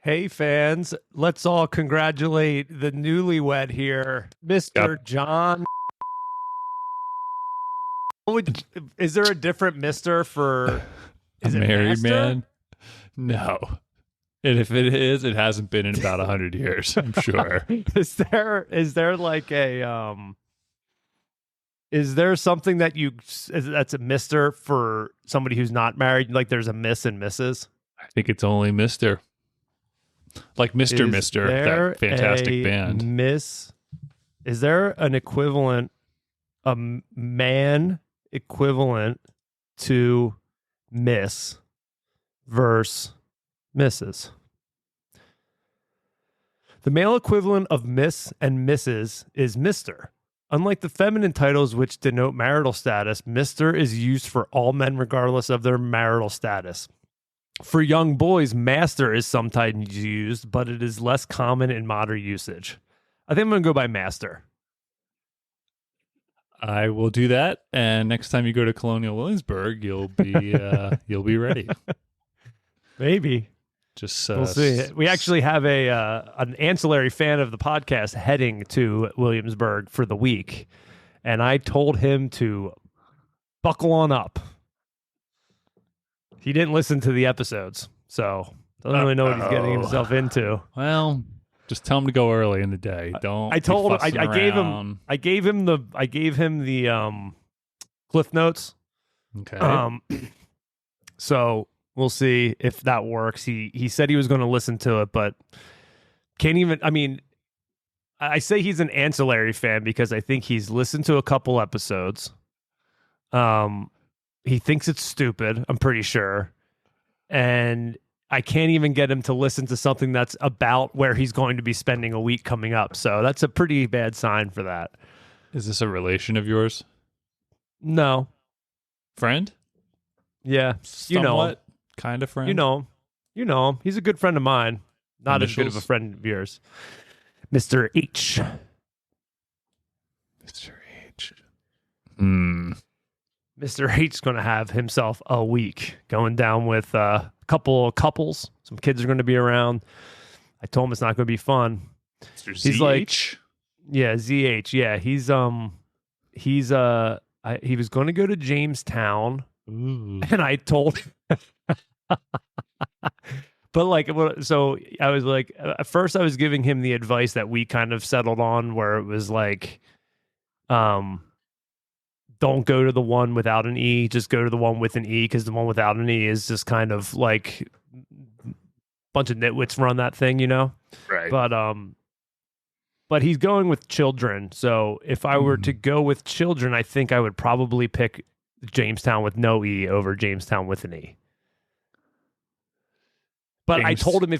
Hey fans, let's all congratulate the newlywed here, Mr. John. Is there a different Mr. for a married man? No. And if it is, it hasn't been in about 100 years, I'm sure. Is there like a is there something that's a Mr. for somebody who's not married? Like there's a Miss and Mrs. I think it's only Mr. Like Mr. Mister, that fantastic band. Is there an equivalent, a man equivalent to Miss versus Mrs.? The male equivalent of Miss and Mrs. is Mr. Unlike the feminine titles which denote marital status, Mr. is used for all men regardless of their marital status. For young boys, master is sometimes used, but it is less common in modern usage. I think I'm going to go by master. I will do that, and next time you go to Colonial Williamsburg, you'll be ready. Maybe. Just we'll see. We actually have an ancillary fan of the podcast heading to Williamsburg for the week, and I told him to buckle on up. He didn't listen to the episodes, so doesn't really know what he's getting himself into. Well, just tell him to go early in the day. Don't. I told him. I gave him the Cliff Notes. Okay. So we'll see if that works. He said he was going to listen to it, but can't even. I mean, I say he's an ancillary fan because I think he's listened to a couple episodes. He thinks it's stupid, I'm pretty sure. And I can't even get him to listen to something that's about where he's going to be spending a week coming up. So that's a pretty bad sign for that. Is this a relation of yours? No. Friend? Yeah. Somewhat kind of friend? You know him. He's a good friend of mine. Not Initials? as good of a friend of yours. Mr. H. Mr. H. Mr. H is going to have himself a week going down with a couple of couples. Some kids are going to be around. I told him it's not going to be fun. Mr. ZH? He's like, yeah, ZH. Yeah, he was going to go to Jamestown. Ooh. And I told him, but like, so I was like, at first I was giving him the advice that we kind of settled on, where it was like, don't go to the one without an E, just go to the one with an E, because the one without an E is just kind of like a bunch of nitwits run that thing, you know? Right. But he's going with children. So if I were to go with children, I think I would probably pick Jamestown with no E over Jamestown with an E. But I told him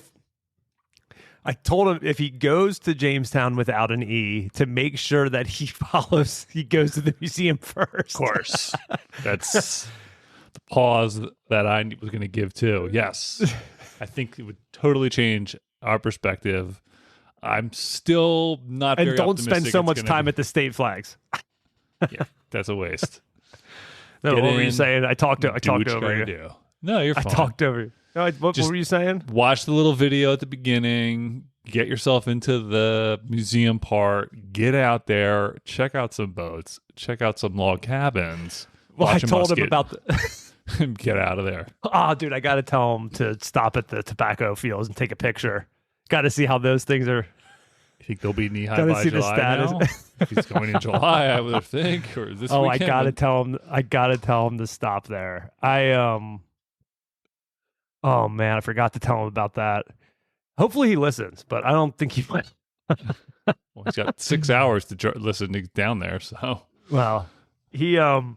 if he goes to Jamestown without an E, to make sure that he goes to the museum first. Of course. That's the pause that I was going to give too. Yes. I think it would totally change our perspective. I'm still not very optimistic. And don't spend so much time at the state flags. Yeah, that's a waste. No, what were you saying? I talked over you. Do. No, you're fine. I talked over you. No, what were you saying? Watch the little video at the beginning. Get yourself into the museum part. Get out there. Check out some boats. Check out some log cabins. Well, I told him about get out of there. Oh, dude, I got to tell him to stop at the tobacco fields and take a picture. Got to see how those things are. You think they'll be knee high by July now? If he's going in July, I would think, or this weekend. I got to tell him to stop there. Oh man, I forgot to tell him about that. Hopefully he listens, but I don't think he might. Well, he's got 6 hours to listen down there, so. Well, I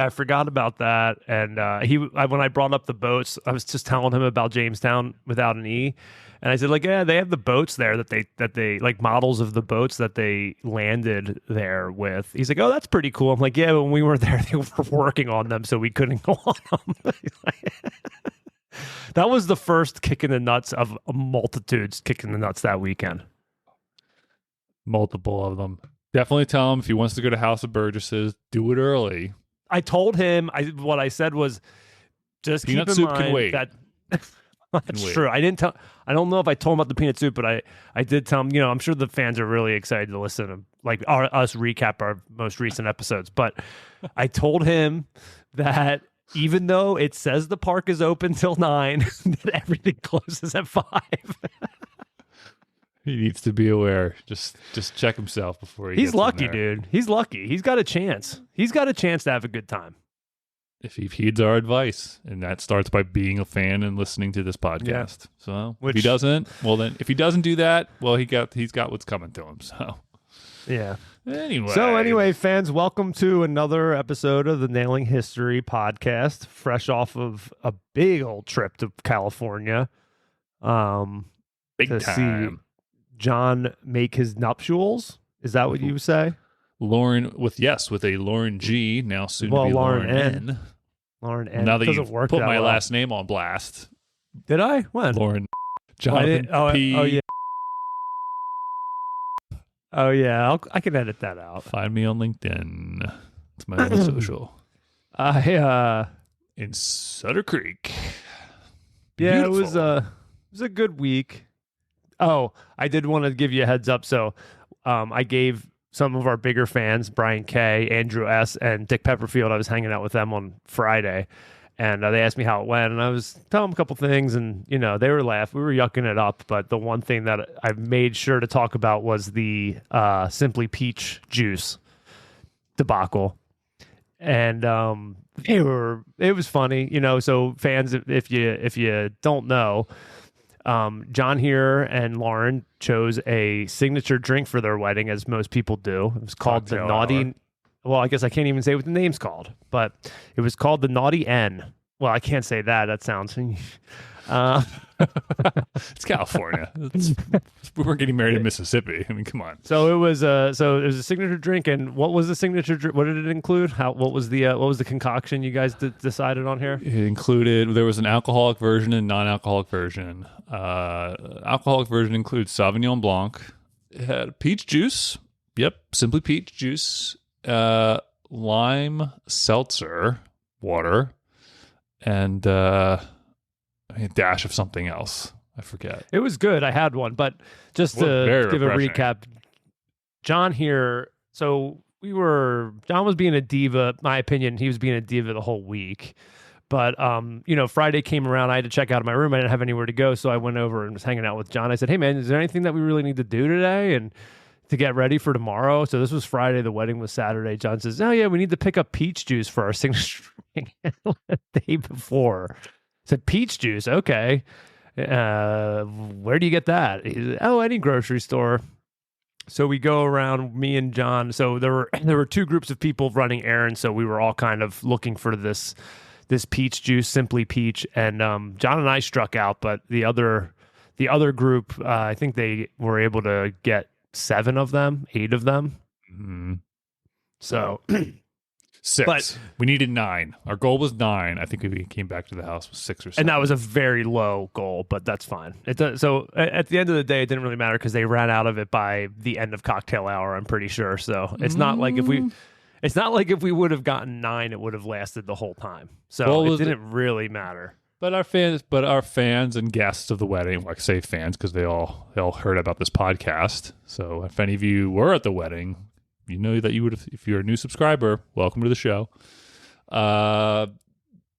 forgot about that. And when I brought up the boats, I was just telling him about Jamestown without an E. And I said, like, yeah, they have the boats there that they like models of the boats that they landed there with. He's like, oh, that's pretty cool. I'm like, yeah, when we were there, they were working on them, so we couldn't go on them. That was the first kick in the nuts of multitudes kicking the nuts that weekend. Multiple of them. Definitely tell him if he wants to go to House of Burgesses, do it early. I told him, what I said was, just Peanut keep in soup mind can wait. that That's true. I didn't tell. I don't know if I told him about the peanut soup, but I did tell him. You know, I'm sure the fans are really excited to listen to us recap our most recent episodes. But I told him that even though it says the park is open till 9, that everything closes at 5. He needs to be aware. Just check himself before he. He's lucky, dude. He's lucky. He's got a chance. He's got a chance to have a good time. If he heeds our advice, and that starts by being a fan and listening to this podcast. Yeah. So if he doesn't, well then, if he doesn't do that, well he's got what's coming to him. So yeah. Anyway, fans, welcome to another episode of the Nailing History podcast. Fresh off of a big old trip to California, big to time. See John make his nuptials. Is that what you say? Lauren with a Lauren G, now soon to be Lauren N. Lauren N. Now that you've put my last name on blast. Did I? When? Lauren Jonathan P. Oh yeah. Oh yeah. I can edit that out. Find me on LinkedIn. It's my only social. In Sutter Creek. Yeah, Beautiful. it was a good week. Oh, I did want to give you a heads up. So, I gave some of our bigger fans, Brian K., Andrew S., and Dick Pepperfield, I was hanging out with them on Friday, and they asked me how it went, and I was telling them a couple things, and, you know, they were laughing. We were yucking it up, but the one thing that I made sure to talk about was the Simply Peach juice debacle. And it was funny, you know, so fans, if you don't know, John here and Lauren chose a signature drink for their wedding, as most people do. It was called the Naughty. Well, I guess I can't even say what the name's called, but it was called the Naughty N. Well, I can't say that. That sounds. It's California. We weren't getting married in Mississippi. I mean, come on. So it was a signature drink, and what was the signature drink? What did it include? What was the concoction you guys decided on here? There was an alcoholic version and non-alcoholic version. Alcoholic version includes Sauvignon Blanc. It had peach juice. Yep, simply peach juice. Lime seltzer water, and a dash of something else. I forget. It was good. I had one, but just to give a recap, John here. So John was being a diva. My opinion, he was being a diva the whole week. But, you know, Friday came around. I had to check out of my room. I didn't have anywhere to go. So I went over and was hanging out with John. I said, hey, man, is there anything that we really need to do today and to get ready for tomorrow? So this was Friday. The wedding was Saturday. John says, oh, yeah, we need to pick up peach juice for our signature drink the day before. I said, peach juice? Okay. Where do you get that? He said, oh, any grocery store. So we go around, me and John. So there were two groups of people running errands. So we were all kind of looking for this peach juice, Simply Peach, and John and I struck out, but the other group, I think they were able to get 8 of them. Mm-hmm. So 6. But we needed 9. Our goal was 9. I think we came back to the house with 6 or 7. And that was a very low goal, but that's fine. So at the end of the day, it didn't really matter because they ran out of it by the end of cocktail hour, I'm pretty sure. So it's not like if we would have gotten 9, it would have lasted the whole time. So it didn't really matter. But our fans and guests of the wedding, like I say fans because they all heard about this podcast. So if any of you were at the wedding, you know that you would have, if you're a new subscriber, welcome to the show.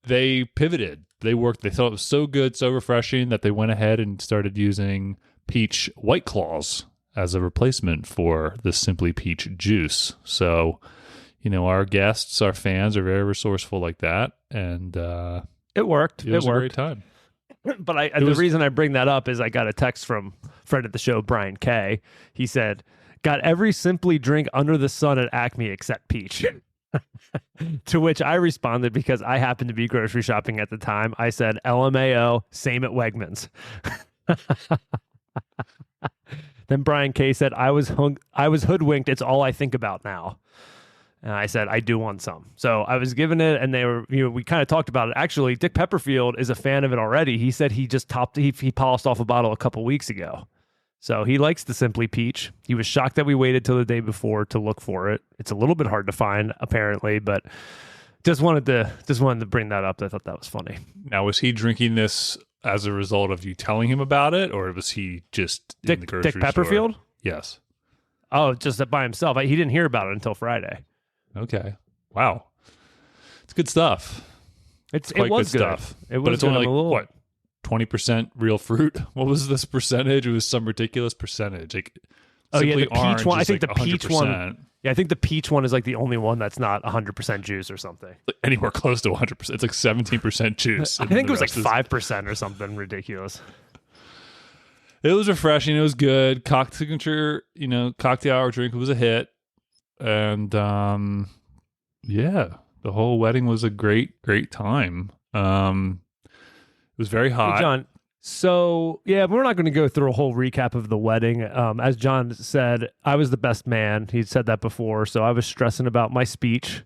They pivoted. They thought it was so good, so refreshing that they went ahead and started using peach White Claws as a replacement for the Simply Peach juice. So, you know, our guests, our fans are very resourceful like that. And it worked. It was a great time. But the reason I bring that up is I got a text from friend of the show, Brian K. He said, got every Simply drink under the sun at Acme except peach. To which I responded, because I happened to be grocery shopping at the time, I said, LMAO, same at Wegmans. Then Brian K. said, I was hoodwinked. It's all I think about now. And I said, I do want some. So I was given it, and we kind of talked about it. Actually, Dick Pepperfield is a fan of it already. He said he just he polished off a bottle a couple weeks ago. So he likes the Simply Peach. He was shocked that we waited till the day before to look for it. It's a little bit hard to find, apparently, but just wanted to bring that up. I thought that was funny. Now, was he drinking this as a result of you telling him about it, or was he just in the grocery Dick Pepperfield? store? Yes. Oh, just by himself. He didn't hear about it until Friday. Okay. Wow. It's good stuff. It Quite was good good stuff. It was but it's only good. like, what, 20% real fruit? What was this percentage? It was some ridiculous percentage. Like, the orange peach one. I is think like the peach 100%. one. Yeah, I think the peach one is like the only one that's not 100% juice or something. Like anywhere close to 100%. It's like 17% juice. I think it was like 5% or something ridiculous. It was refreshing. It was good. Cocktail hour drink was a hit. And yeah, the whole wedding was a great time. It was very hot. Hey, John. So, yeah, we're not going to go through a whole recap of the wedding. As John said, I was the best man. He'd said that before. So I was stressing about my speech,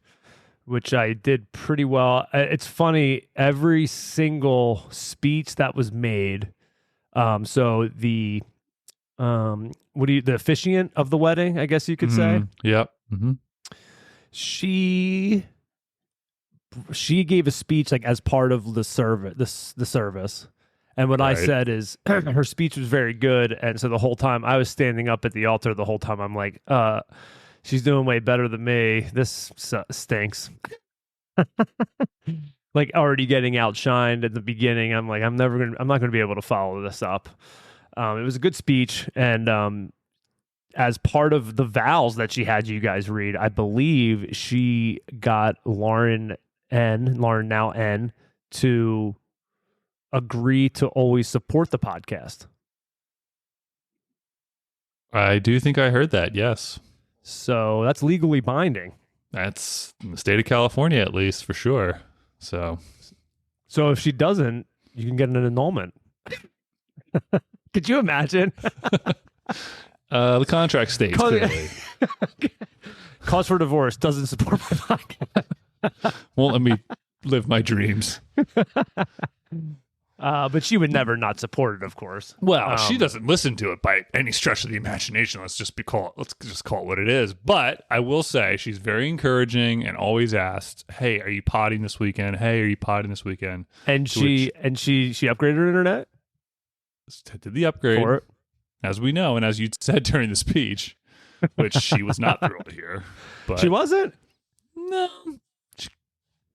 which I did pretty well. It's funny, every single speech that was made. So the the officiant of the wedding, I guess you could say. Yep. Mm-hmm. She gave a speech like as part of the service. And what I said is her speech was very good. And so the whole time I was standing up at the altar, the whole time I'm like, she's doing way better than me. This stinks. Like already getting outshined at the beginning. I'm like, I'm not going to be able to follow this up. It was a good speech. And as part of the vows that she had you guys read, I believe she got Lauren now N, to agree to always support the podcast. I do think I heard that, yes. So that's legally binding. That's in the state of California, at least, for sure. So if she doesn't, you can get an annulment. Could you imagine? The contract states clearly. Cause for divorce, doesn't support my podcast. Won't let me live my dreams. But she would never not support it, of course. Well, she doesn't listen to it by any stretch of the imagination. Let's just call it what it is. But I will say she's very encouraging and always asks, "Hey, are you potting this weekend? Hey, are you potting this weekend?" And she upgraded her internet. Did the upgrade for it, as we know, and as you said during the speech, which she was not thrilled to hear. But she wasn't. No,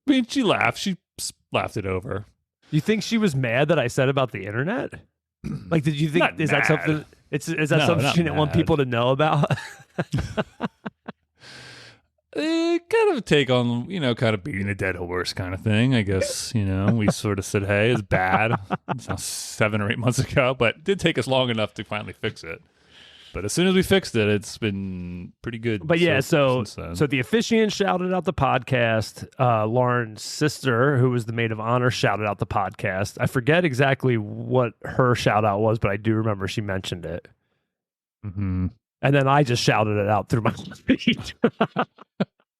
she laughed. She laughed it over. You think she was mad that I said about the internet? Like, did you think Not is mad. that something? Is that No, something not she didn't want mad. people to know about? Kind of a take on, kind of beating a dead horse kind of thing. I guess, we sort of said, hey, it's bad. It's now 7 or 8 months ago, but it did take us long enough to finally fix it. But as soon as we fixed it, it's been pretty good. But yeah, so since then. so the officiant shouted out the podcast. Lauren's sister, who was the maid of honor, shouted out the podcast. I forget exactly what her shout out was, but I do remember she mentioned it. Mm-hmm. And then I just shouted it out through my speech.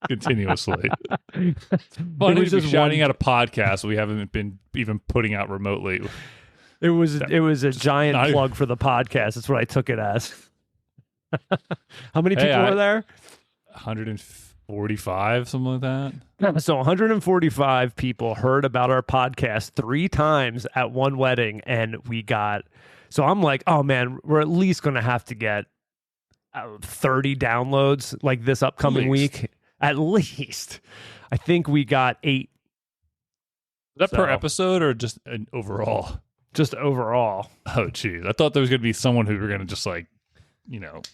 Continuously. Funny to be shouting out a podcast we haven't been even putting out remotely. It was a giant plug even for the podcast. That's what I took it as. How many people were there? 145, something like that. So 145 people heard about our podcast 3 times at one wedding, and we got. So I'm like, oh man, we're at least going to have to get 30 downloads like this upcoming week. At least. I think we got 8. Is that per episode or just an overall? Just overall. Oh, geez. I thought there was going to be someone who were going to just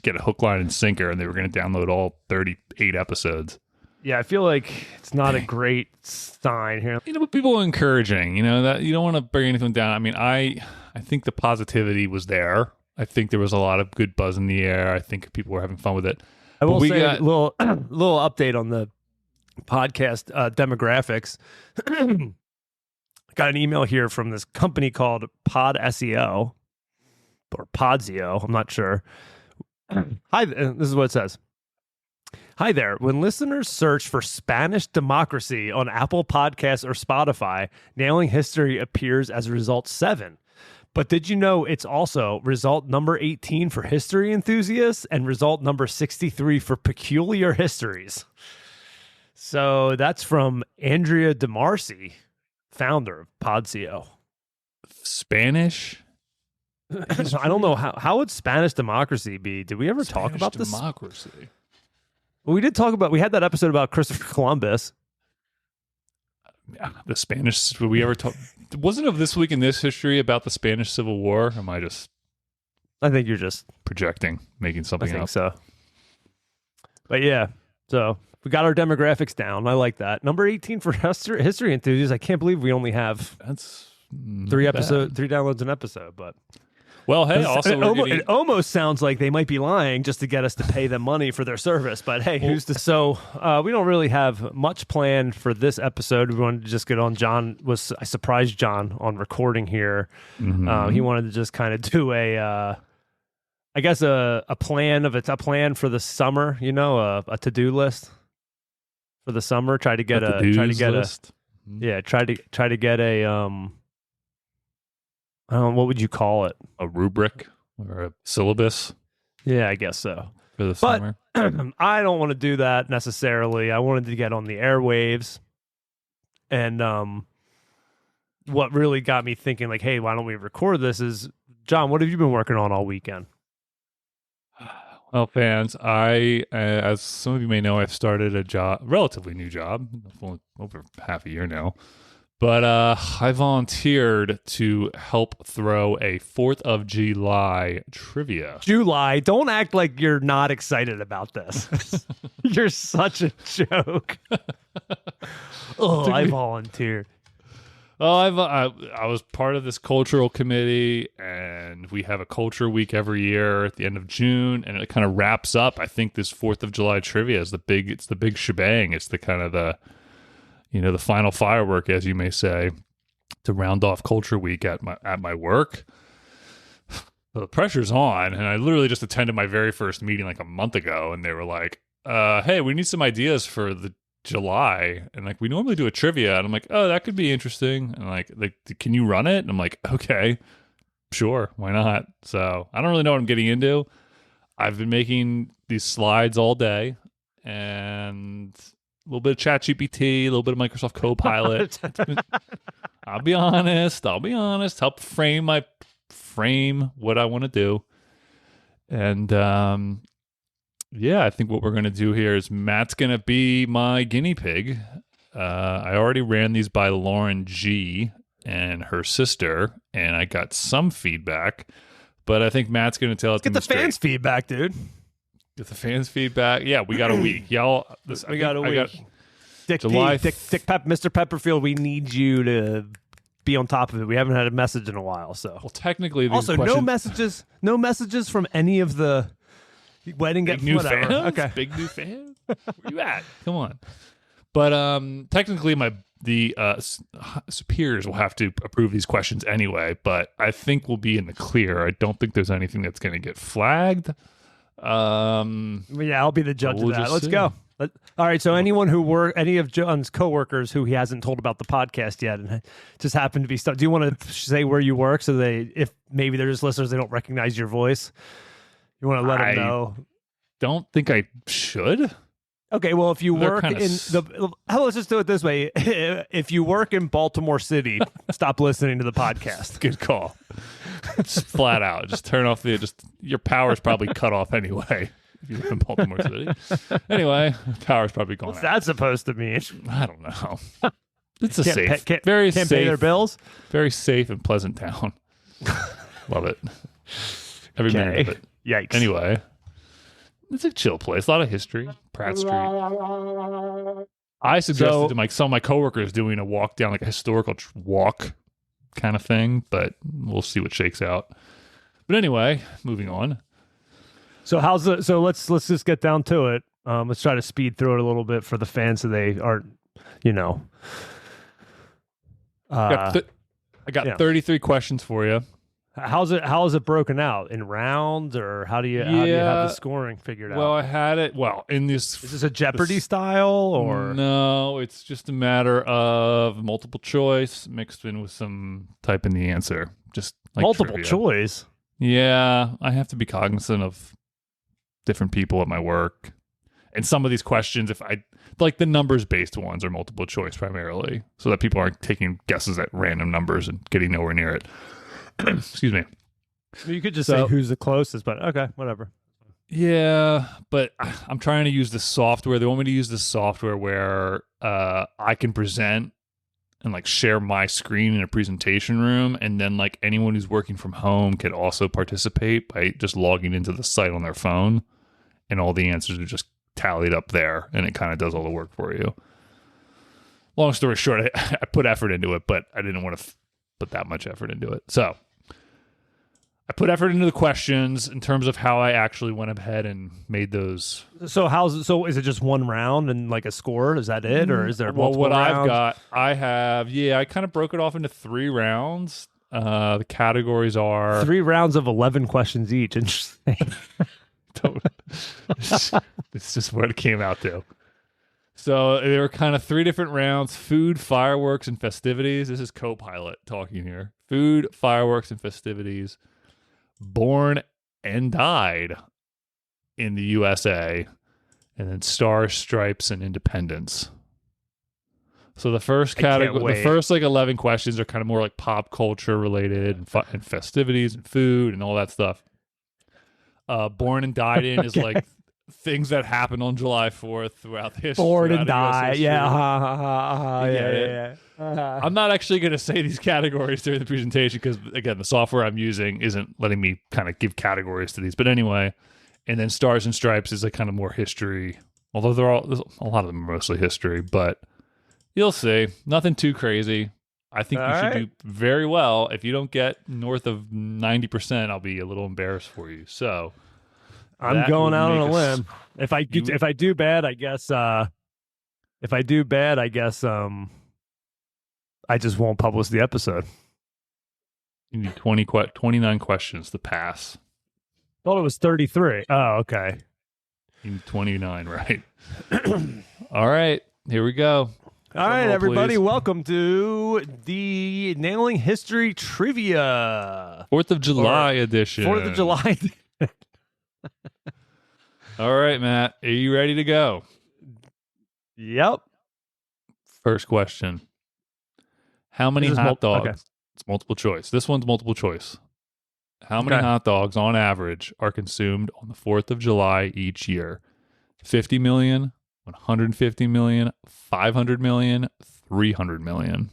get a hook, line, and sinker, and they were going to download all 38 episodes. Yeah, I feel like it's not a great sign here. But people are encouraging, that you don't want to bring anything down. I mean, I think the positivity was there. I think there was a lot of good buzz in the air. I think people were having fun with it. I will say a little update on the podcast demographics. Got an email here from this company called Pod SEO or Podzio. I'm not sure. Hi, this is what it says. Hi there. When listeners search for Spanish democracy on Apple Podcasts or Spotify, Nailing History appears as result 7. But did you know it's also result number 18 for history enthusiasts and result number 63 for peculiar histories? So that's from Andrea DeMarcy, founder of Podzio. Spanish. I don't know how would Spanish democracy be? Did we ever talk about this? Democracy. Well, we did talk about. We had that episode about Christopher Columbus. Yeah, the Spanish. Did we ever talk? Wasn't of This Week in This History about the Spanish Civil War? Or am I just? I think you're just projecting, making something I think up. so. But yeah, so we got our demographics down. I like that. Number 18 for history enthusiasts. I can't believe we only have three downloads an episode. But well, hey, also it almost sounds like they might be lying just to get us to pay them money for their service. But hey, who's to? So we don't really have much planned for this episode. We wanted to just get on. I surprised John on recording here. Mm-hmm. He wanted to just kind of do a plan for the summer. You know, a to-do list for the summer. Try to get a I don't know, what would you call it? A rubric or a syllabus? Yeah, I guess so. For the summer? I don't want to do that necessarily. I wanted to get on the airwaves. And what really got me thinking, like, hey, why don't we record this is, John, what have you been working on all weekend? Well, fans, as some of you may know, I've started a relatively new job, over half a year now. But I volunteered to help throw a 4th of July trivia. July, don't act like you're not excited about this. You're such a joke. I volunteered. Oh, I was part of this cultural committee, and we have a culture week every year at the end of June, and it kind of wraps up. I think this 4th of July trivia is the big shebang. It's the kind of the final firework, as you may say, to round off culture week at my work. So the pressure's on, and I literally just attended my very first meeting like a month ago, and they were like, "Hey, we need some ideas for the July, and like we normally do a trivia," and I'm like, "Oh, that could be interesting," and like can you run it? And I'm like, "Okay, sure, why not?" So I don't really know what I'm getting into. I've been making these slides all day, and a little bit of ChatGPT, a little bit of Microsoft Copilot. I'll be honest. Help frame what I want to do. And I think what we're going to do here is Matt's going to be my guinea pig. I already ran these by Lauren G and her sister, and I got some feedback. But I think Matt's going to tell us. Get the fans' feedback, dude. Get the fans' feedback. Yeah, we got a week. Y'all, we got a week. July Mr. Pepperfield, we need you to be on top of it. We haven't had a message in a while, so. Well, technically, also no messages from any of the wedding big new whatever. fans. Okay, big new fans. Where you at? Come on. But technically, the superiors will have to approve these questions anyway. But I think we'll be in the clear. I don't think there's anything that's going to get flagged. I'll be the judge of that. Let's go. All right. So any of John's coworkers who he hasn't told about the podcast yet, and just happened to be stuck. Do you want to say where you work so if maybe they're just listeners, they don't recognize your voice? You want to let them know? Don't think I should. Okay. Well, if you work let's just do it this way. If you work in Baltimore City, stop listening to the podcast. Good call. Just flat out. Just turn off your power's probably cut off anyway. If you live in Baltimore City. Anyway, power's probably gone. What's that supposed to mean? I don't know. It's a can't safe, pay their bills. Very safe and pleasant town. Love it. Every minute of it. Yikes. Anyway, it's a chill place. A lot of history. Pratt Street. I suggested to some of my coworkers doing a walk down, like a historical walk kind of thing, but we'll see what shakes out. But anyway, moving on. So let's just get down to it. Let's try to speed through it a little bit for the fans so they aren't, I got 33 questions for you. How is it broken out in rounds, or how do you have the scoring figured out? Well, I had it. Well, in this is this a Jeopardy style, or no? It's just a matter of multiple choice mixed in with some typing the answer. Just like multiple trivia. Choice. Yeah, I have to be cognizant of different people at my work, and some of these questions, if Like the numbers based ones are multiple choice primarily, so that people aren't taking guesses at random numbers and getting nowhere near it. Excuse me. You could just say who's the closest, but okay, whatever. Yeah, but I'm trying to use the software. They want me to use the software where I can present and like share my screen in a presentation room, and then like anyone who's working from home can also participate by just logging into the site on their phone, and all the answers are just tallied up there, and it kind of does all the work for you. Long story short, I put effort into it, but I didn't want to put that much effort into it. So I put effort into the questions in terms of how I actually went ahead and made those. So is it just one round and like a score? Is that it, or is there multiple rounds? I kind of broke it off into 3 rounds. The categories are 3 rounds of 11 questions each. Interesting. It's just what it came out to. So there were kind of 3 different rounds: food, fireworks, and festivities. This is co-pilot talking here. Food, fireworks, and festivities. Born and died in the USA, and then stars, stripes, and independence. So the first category, the first like 11 questions are kind of more like pop culture related and festivities and food and all that stuff. Born and died in is like things that happened on July 4th throughout the history. Born and died, yeah. I'm not actually going to say these categories during the presentation because, again, the software I'm using isn't letting me kind of give categories to these. But anyway, and then Stars and Stripes is a kind of more history, although there's a lot of them are mostly history, but you'll see. Nothing too crazy. I think you should do very well. If you don't get north of 90%, I'll be a little embarrassed for you. So I'm going out on a limb. If I do bad, I guess I just won't publish the episode. You need 29 questions to pass. Thought it was 33. Oh, okay. You need 29, right? All right, here we go. All right, everybody, please. Welcome to the Nailing History Trivia. 4th of July edition. 4th of July. All right, Matt, are you ready to go? Yep. First question. How many hot dogs? Okay. It's multiple choice. This one's multiple choice. How many hot dogs on average are consumed on the 4th of July each year? 50 million, 150 million, 500 million, 300 million.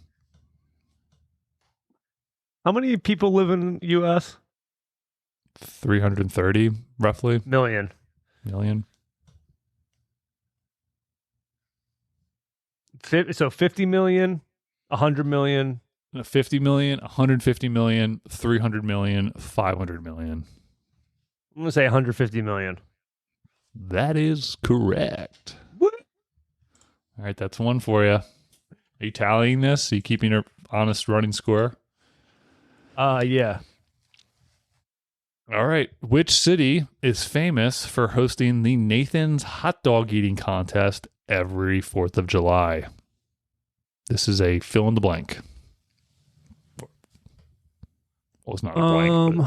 How many people live in U.S.? 330, roughly. Million. So 50 million, 100 million. 50 million, 150 million, 300 million, 500 million. I'm going to say 150 million. That is correct. What? All right, that's one for you. Are you tallying this? Are you keeping an honest running score? Yeah. All right. Which city is famous for hosting the Nathan's hot dog eating contest every 4th of July? This is a fill in the blank. Well, it's not a blank.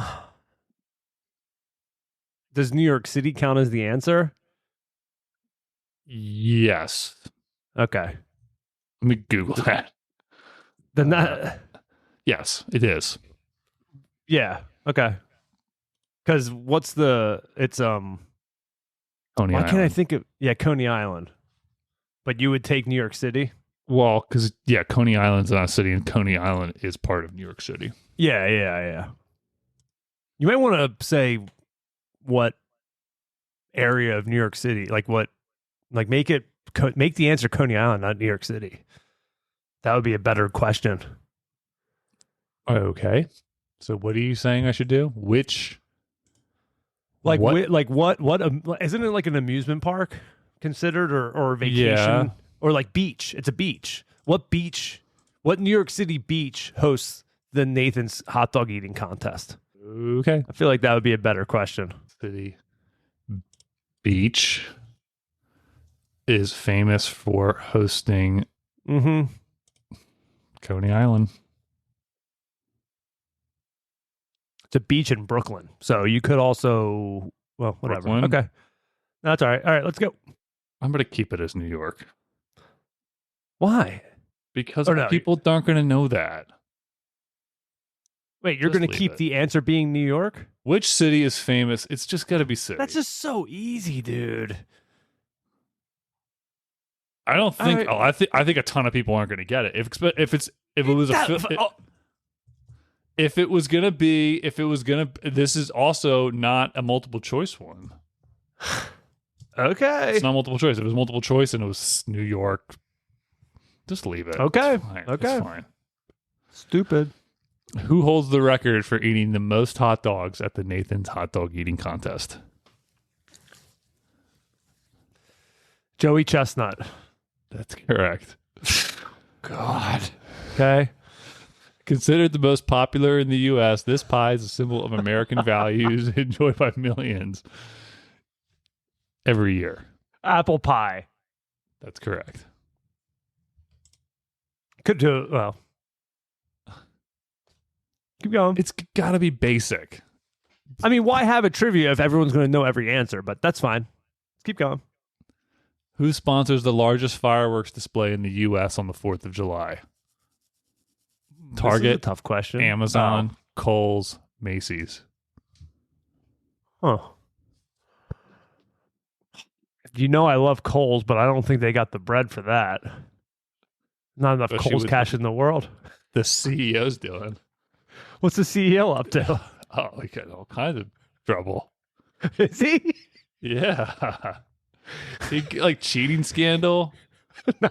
Does New York City count as the answer? Yes. Okay. Let me Google that. Then that. Yes, it is. Yeah. Okay. Because it's Coney Why Island. can't I think of Coney Island? But you would take New York City? Well, because Coney Island's not a city, and Coney Island is part of New York City. Yeah. You might want to say what area of New York City, make the answer Coney Island, not New York City. That would be a better question. Okay. So what are you saying I should do? Which? What isn't it like an amusement park considered or vacation or like beach? It's a beach. What New York City beach hosts the Nathan's hot dog eating contest? Okay. I feel like that would be a better question. City beach is famous for hosting Coney Island. It's a beach in Brooklyn. So you could also, well, whatever. Brooklyn? Okay. That's all right. All right, let's go. I'm going to keep it as New York. Why? Because Or no, people aren't going to know that. Wait, you're Just going to leave keep it. the answer being New York? Which city is famous? It's just got to be city. That's just so easy, dude. I don't think. I think a ton of people aren't going to get it. If it was if it was gonna. This is also not a multiple choice one. Okay. It's not multiple choice. If it was multiple choice and it was New York, just leave it. Okay. It's fine. Okay. It's fine. Stupid. Who holds the record for eating the most hot dogs at the Nathan's hot dog eating contest? Joey Chestnut. That's correct. God. Okay. Considered the most popular in the U.S., this pie is a symbol of American values enjoyed by millions every year. Apple pie. That's correct. Could do it. Well. Keep going. It's got to be basic. I mean, why have a trivia if everyone's going to know every answer? But that's fine. Let's keep going. Who sponsors the largest fireworks display in the U.S. on the 4th of July? Target, This is a tough question. Amazon, Kohl's, Macy's. Oh. You know I love Kohl's, but I don't think they got the bread for that. Not enough Especially Kohl's with cash in the world. The CEO's doing. What's the CEO up to? Oh, he got all kinds of trouble. Is he? Yeah. Like cheating scandal.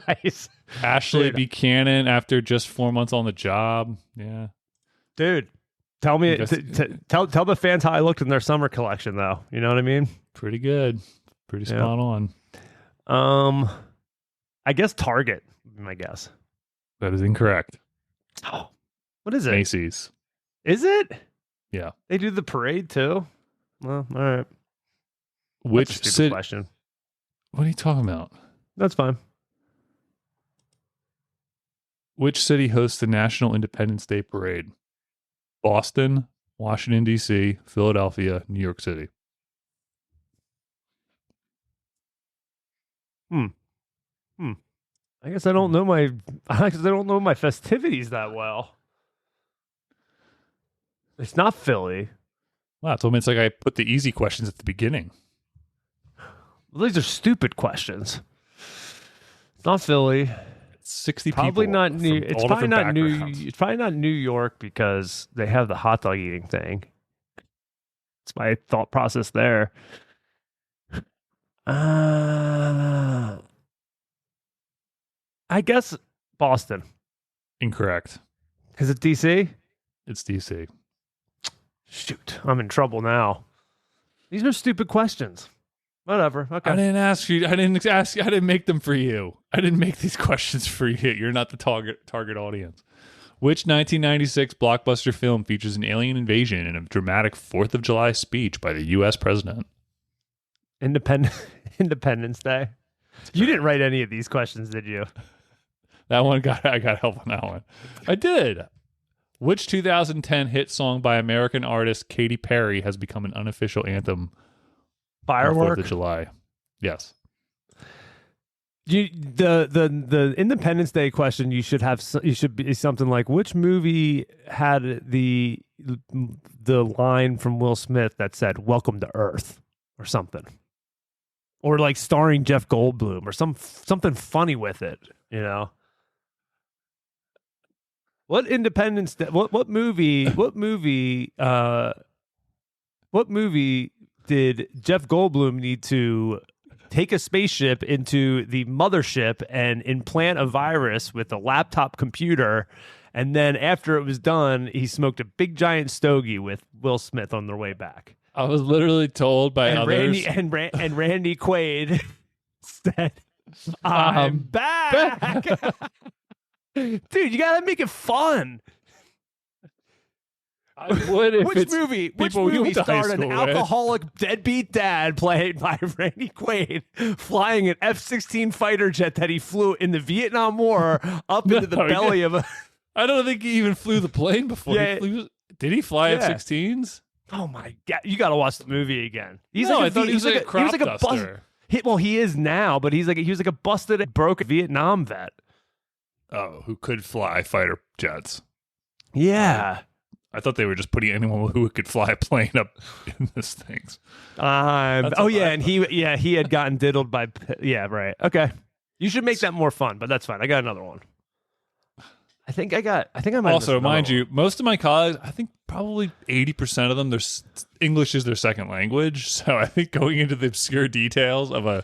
Nice. Ashley Dude. Buchanan after just 4 months on the job. Yeah. Dude, tell me, Invest- tell the fans how I looked in their summer collection, though. You know what I mean? Pretty good. Pretty Yeah. spot on. I guess Target, would be my guess. That is incorrect. Oh, what is it? Macy's. Is it? Yeah. They do the parade too. Well, all right. Which That's a stupid city? question? What are you talking about? That's fine. Which city hosts the National Independence Day Parade? Boston, Washington, D.C., Philadelphia, New York City. I guess I don't know my festivities that well. It's not Philly. Wow, it's almost like I put the easy questions at the beginning. Well, these are stupid questions. It's not Philly. 60 Probably people. not New. from It's all probably different not New. backgrounds. It's probably not New York because they have the hot dog eating thing. It's my thought process there. I guess Boston. Incorrect. Is it DC? It's D.C. Shoot, I'm in trouble now. These are stupid questions. Whatever. Okay. I didn't ask you. I didn't make them for you. I didn't make these questions for you. You're not the target audience. Which 1996 blockbuster film features an alien invasion and a dramatic 4th of July speech by the U.S. president? Independence Day. You didn't write any of these questions, did you? I got help on that one. I did. Which 2010 hit song by American artist Katy Perry has become an unofficial anthem on 4th Firework. of July? Yes. The Independence Day question you should be something like, which movie had the line from Will Smith that said "Welcome to Earth" or something, or like starring Jeff Goldblum or something funny with it, you know. What Independence Day? What movie did Jeff Goldblum need to take a spaceship into the mothership and implant a virus with a laptop computer, and then after it was done, he smoked a big giant stogie with Will Smith on their way back? I was literally told by others. Randy Quaid said, "I'm back." Dude, you gotta make it fun. I would if Which it's movie people we went to high starred an school with. alcoholic deadbeat dad played by Randy Quaid flying an F-16 fighter jet that he flew in the Vietnam War up into the No, he belly of a... I don't think he even flew the plane before. Yeah. Did he fly Yeah. F-16s? Oh my God. You gotta watch the movie again. I thought he was like a crop duster. He was like a busted, broke Vietnam vet. Oh, who could fly fighter jets? Yeah. I thought they were just putting anyone who could fly a plane up in these things. And he had gotten diddled by. Yeah, right. Okay. You should make that more fun, but that's fine. I got another one. I think I might. Also, mind you, most of my college, I think probably 80% of them, English is their second language. So I think going into the obscure details of a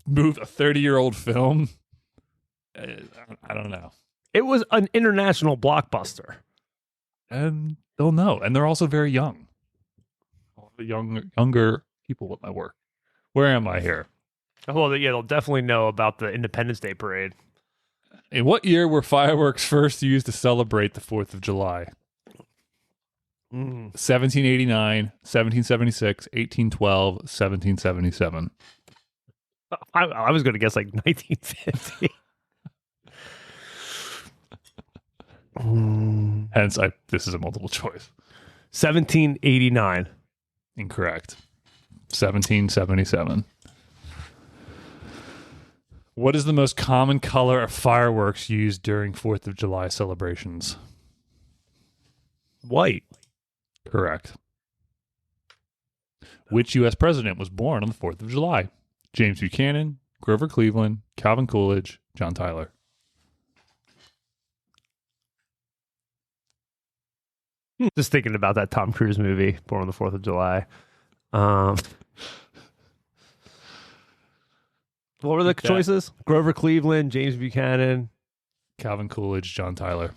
30-year-old film, I don't know. It was an international blockbuster. And they'll know. And they're also very young. All the younger people at my work. Where am I here? Well, yeah, they'll definitely know about the Independence Day parade. In what year were fireworks first used to celebrate the 4th of July? 1789, 1776, 1812, 1777. I was going to guess like 1950. Hence, this is a multiple choice. 1789. Incorrect. 1777. What is the most common color of fireworks used during 4th of July celebrations? White. Correct. Which U.S. president was born on the 4th of July? James Buchanan, Grover Cleveland, Calvin Coolidge, John Tyler. Just thinking about that Tom Cruise movie, Born on the 4th of July. What were the choices? Grover Cleveland, James Buchanan, Calvin Coolidge, John Tyler.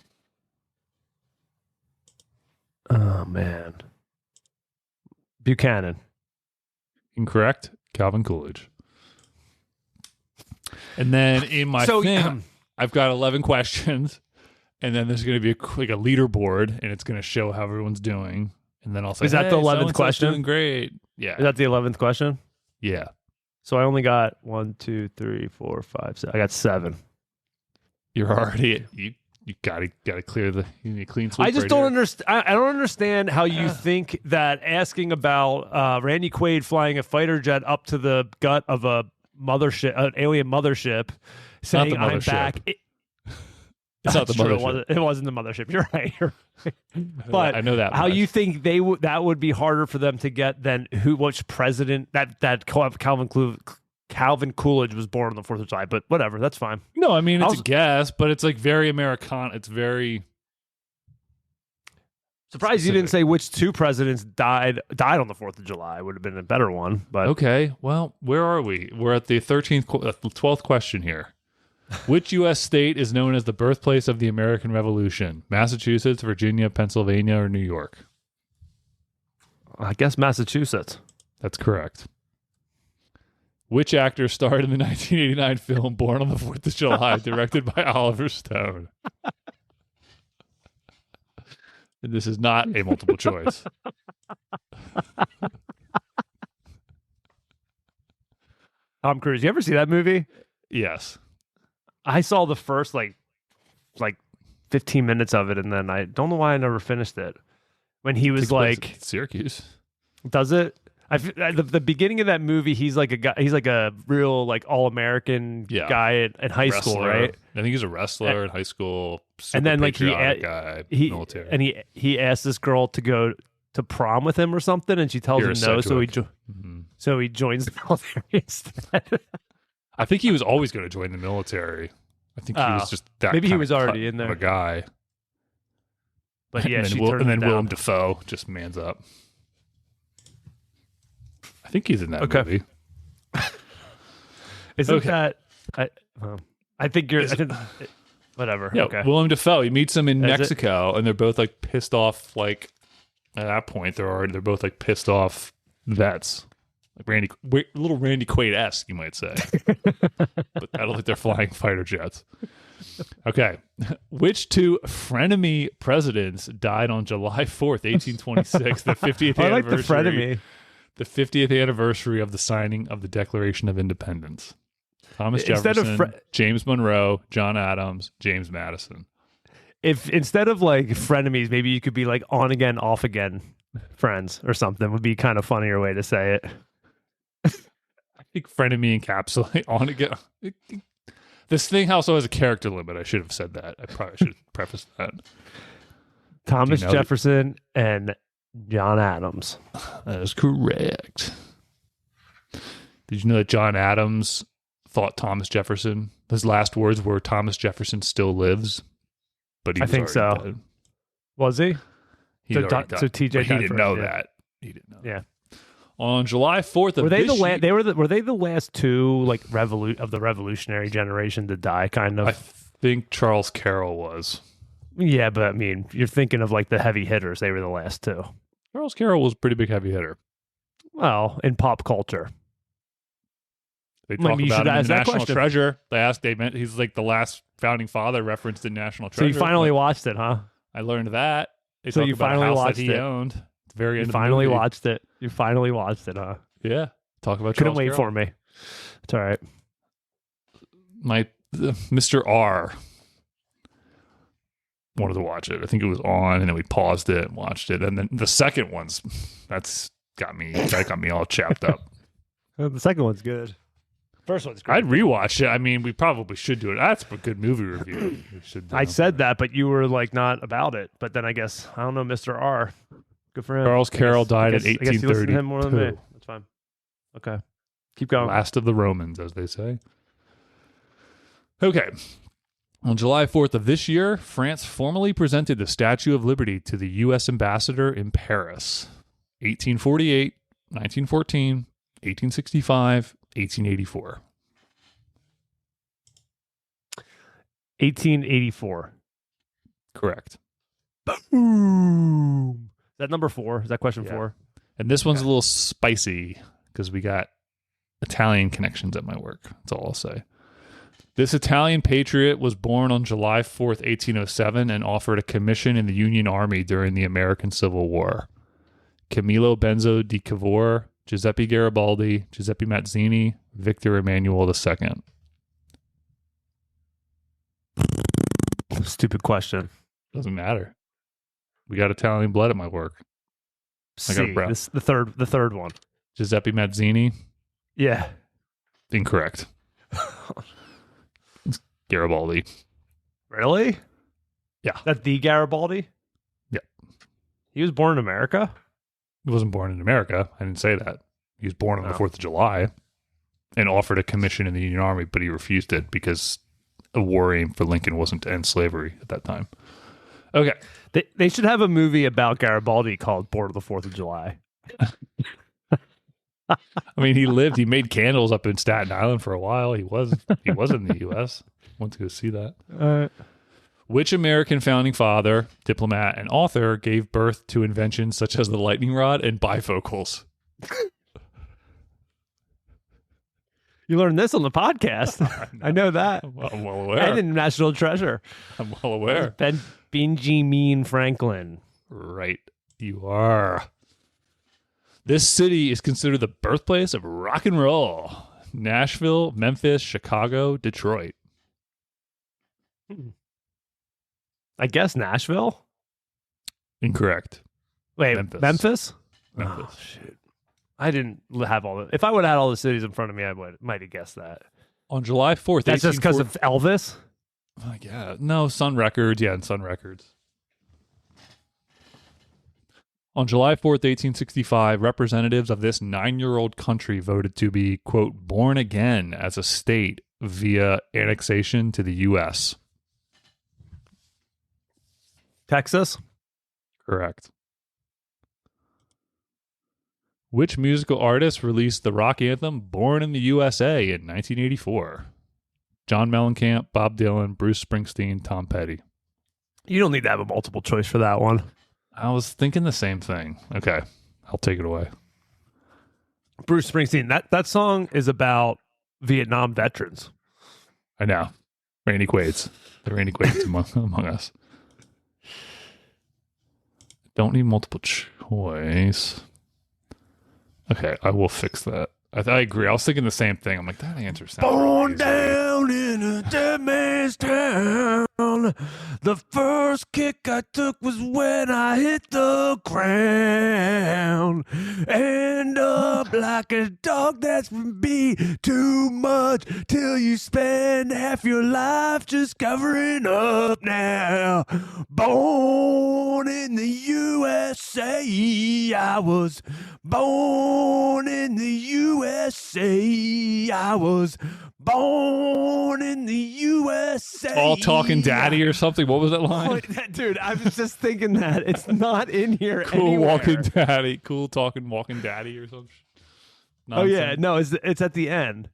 Oh, man. Buchanan. Incorrect. Calvin Coolidge. And then in my thing, I've got 11 questions. And then there's going to be a leaderboard, and it's going to show how everyone's doing. And then I'll say, is that the 11th question? Doing great. Yeah. Is that the 11th question? Yeah. So I only got 1, 2, 3, 4, 5, 6. I got 7. You're already you gotta clear you need a clean sweep. I just don't understand. I don't understand how you think that asking about Randy Quaid flying a fighter jet up to the gut of a mothership, an alien mothership, saying I'm back. It's not the mothership. It wasn't the mothership. You're right. But I know that. How you think that would be harder for them to get than which president that Calvin Coolidge was born on the 4th of July? But whatever, that's fine. No, I mean it's a guess, but it's like very American. It's very surprised you didn't say which 2 presidents died on the 4th of July. Would have been a better one. But okay, well, where are we? We're at the 12th question here. Which U.S. state is known as the birthplace of the American Revolution? Massachusetts, Virginia, Pennsylvania, or New York? I guess Massachusetts. That's correct. Which actor starred in the 1989 film Born on the 4th of July, directed by Oliver Stone? And this is not a multiple choice. Tom Cruise. You ever see that movie? Yes. I saw the first like 15 minutes of it, and then I don't know why I never finished it. When he was like Syracuse, does it? The beginning of that movie, he's like a guy. He's like a real like all-American guy at high school, right? I think he's a wrestler in high school. And then like military. he asked this girl to go to prom with him or something, and she tells him no, so he joins the military instead. I think he was always going to join the military. I think he was just that. Maybe he was already in there. A guy. But yeah, and then Willem Dafoe just mans up. I think he's in that movie. Isn't that? I think you're. Whatever. Yeah, okay. Willem Dafoe. He meets him in Mexico, and they're both like pissed off. Like at that point, they're both like pissed off vets. Like little Randy Quaid-esque, you might say. But I don't think they're flying fighter jets. Okay. Which 2 frenemy presidents died on July 4th, 1826, the 50th anniversary? I like the frenemy. The 50th anniversary of the signing of the Declaration of Independence. Thomas Jefferson, James Monroe, John Adams, James Madison. If instead of like frenemies, maybe you could be like on again, off again friends or something would be kind of funnier way to say it. I think frenemy encapsulate on again. This thing also has a character limit. I should have said that. I probably should preface that. Thomas Jefferson and John Adams. That is correct. Did you know that John Adams thought Thomas Jefferson, his last words were Thomas Jefferson still lives? But he was think so. Dead. Was he? So TJ he didn't know that. He didn't know. Yeah. On July 4th of were they this the year, were they the last two like of the revolutionary generation to die? Kind of. I think Charles Carroll was. Yeah, but I mean, you're thinking of like the heavy hitters. They were the last two. Charles Carroll was a pretty big heavy hitter. Well, in pop culture, they talk about him in National Treasure. He's like the last founding father referenced in National Treasure. So you finally watched it, huh? I learned that. So you finally watched it. He owned. At the very end. You finally watched it. You finally watched it, huh? Yeah. Talk about. Couldn't wait for me. It's all right. Mr. R wanted to watch it. I think it was on, and then we paused it and watched it. And then the second one's that got me all chapped up. The second one's good. First one's great. I'd rewatch it. I mean, we probably should do it. That's a good movie review. We should. I said that, but you were like not about it. But then I guess I don't know, Mr. R. Good for him. Charles Carroll died in 1832. I guess you listen to him more than me. That's fine. Okay, keep going. Last of the Romans, as they say. Okay. On July 4th of this year, France formally presented the Statue of Liberty to the U.S. ambassador in Paris. 1848, 1914, 1865, 1884. 1884. Correct. Boom. Is that number 4? Is that question 4? And this one's a little spicy because we got Italian connections at my work. That's all I'll say. This Italian patriot was born on July 4th, 1807, and offered a commission in the Union Army during the American Civil War. Camillo Benzo di Cavour, Giuseppe Garibaldi, Giuseppe Mazzini, Victor Emmanuel II. Stupid question. Doesn't matter. We got Italian blood at my work. I got the third one. Giuseppe Mazzini. Yeah. Incorrect. It's Garibaldi. Really? Yeah. That the Garibaldi? Yeah. He was born in America? He wasn't born in America. I didn't say that. He was born on the 4th of July and offered a commission in the Union Army, but he refused it because a war aim for Lincoln wasn't to end slavery at that time. Okay. They should have a movie about Garibaldi called Born on the 4th of July. I mean, he made candles up in Staten Island for a while. He was in the U.S. Went to go see that. Which American founding father, diplomat, and author gave birth to inventions such as the lightning rod and bifocals? You learned this on the podcast. I know that. I'm well aware. And in National Treasure. I'm well aware. Benjamin Franklin. Right. You are. This city is considered the birthplace of rock and roll. Nashville, Memphis, Chicago, Detroit. I guess Nashville? Incorrect. Wait, Memphis? Memphis. Oh, shoot. I didn't have all the... If I would have had all the cities in front of me, I might have guessed that. On July 4th... That's just because of Elvis? Yeah. No, Sun Records. Yeah, and Sun Records. On July 4th, 1865, representatives of this 9-year-old country voted to be, quote, born again as a state via annexation to the U.S. Texas? Correct. Which musical artist released the rock anthem Born in the USA in 1984? John Mellencamp, Bob Dylan, Bruce Springsteen, Tom Petty. You don't need to have a multiple choice for that one. I was thinking the same thing. Okay, I'll take it away. Bruce Springsteen. That song is about Vietnam veterans. I know. Randy Quaid's. The Randy Quaid's among us. Don't need multiple choice. Okay, I will fix that. I agree. I was thinking the same thing. I'm like, that answer sounds born down in a dead man's town. ground. The first kick I took was when I hit the ground. End up like a dog that's beat too much till you spend half your life just covering up now. Born in the USA, I was born in the USA. I was born in the USA. All talking daddy or something. What was that line? Dude, I was just thinking that. It's not in here Cool anywhere. walking daddy. Cool talking walking daddy or something. Oh, yeah. No, it's at the end.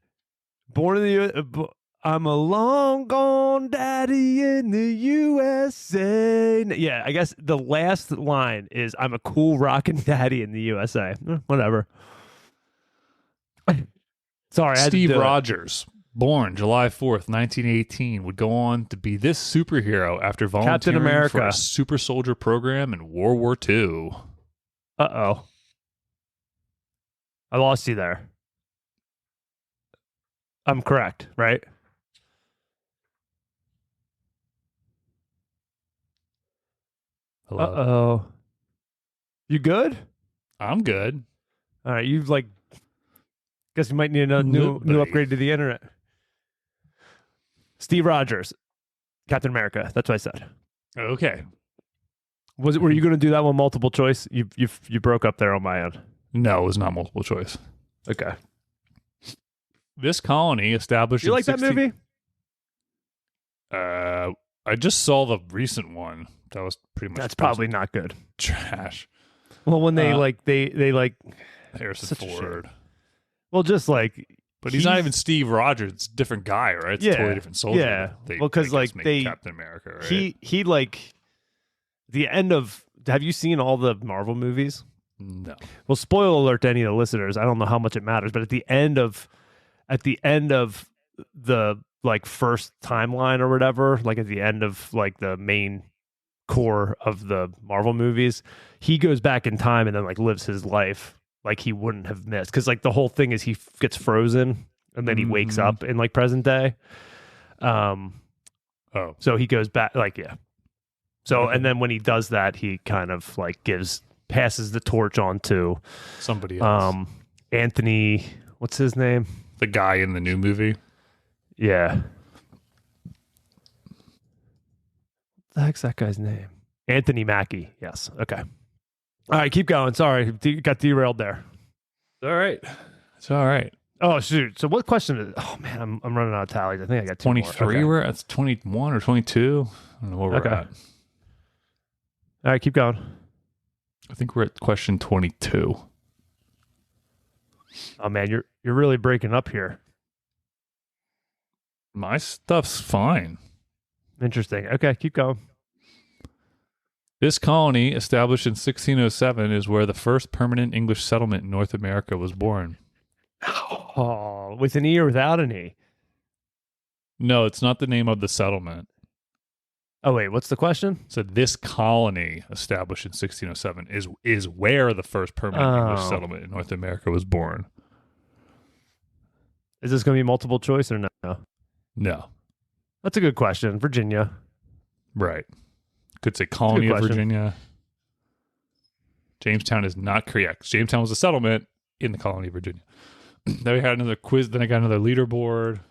Born in the I'm a long gone daddy in the USA. Yeah, I guess the last line is I'm a cool rockin' daddy in the USA. Whatever. Sorry, Steve Rogers, born July 4th, 1918, would go on to be this superhero after volunteering America. for a super soldier program in World War II. Uh-oh. I lost you there. I'm correct, right? Hello. Uh-oh. You good? I'm good. All right, you've guess you might need a new upgrade to the internet. Steve Rogers, Captain America. That's what I said. Okay. Were you going to do that one multiple choice? You broke up there on my end. No, it was not multiple choice. Okay. This colony established. You like that movie? I just saw the recent one. That was pretty much. That's probably not good. Trash. Well, when they Harrison Ford. Well, just but he's not even Steve Rogers. It's a different guy, right? It's a totally different soldier. Yeah. Well, because they Captain America, right? He the end of. Have you seen all the Marvel movies? No. Well, spoiler alert to any of the listeners. I don't know how much it matters, but at the end of the first timeline or whatever, at the end of the main core of the Marvel movies, he goes back in time and then lives his life like he wouldn't have missed, because the whole thing is he gets frozen and then he wakes up in present day. So he goes back so and then when he does that, he kind of passes the torch on to somebody else. Anthony, what's his name? The guy in the new movie. Yeah. What the heck's that guy's name? Anthony Mackie. Yes. Okay. All right, keep going. Sorry, got derailed there. It's all right. It's all right. Oh shoot! So what question is? Oh man, I'm running out of tallies. I think I got 23. Okay. We're at 21 or 22. I don't know where we're at. All right, keep going. I think we're at question 22. Oh man, you're really breaking up here. My stuff's fine. Interesting. Okay, keep going. This colony, established in 1607, is where the first permanent English settlement in North America was born. Oh, with an E or without an E? No, it's not the name of the settlement. Oh wait, what's the question? So this colony, established in 1607, is where the first permanent English settlement in North America was born. Is this going to be multiple choice or no? No. That's a good question. Virginia. Right. Could say colony of Virginia. Jamestown is not correct. Jamestown was a settlement in the colony of Virginia. Then we had another quiz. Then I got another leaderboard.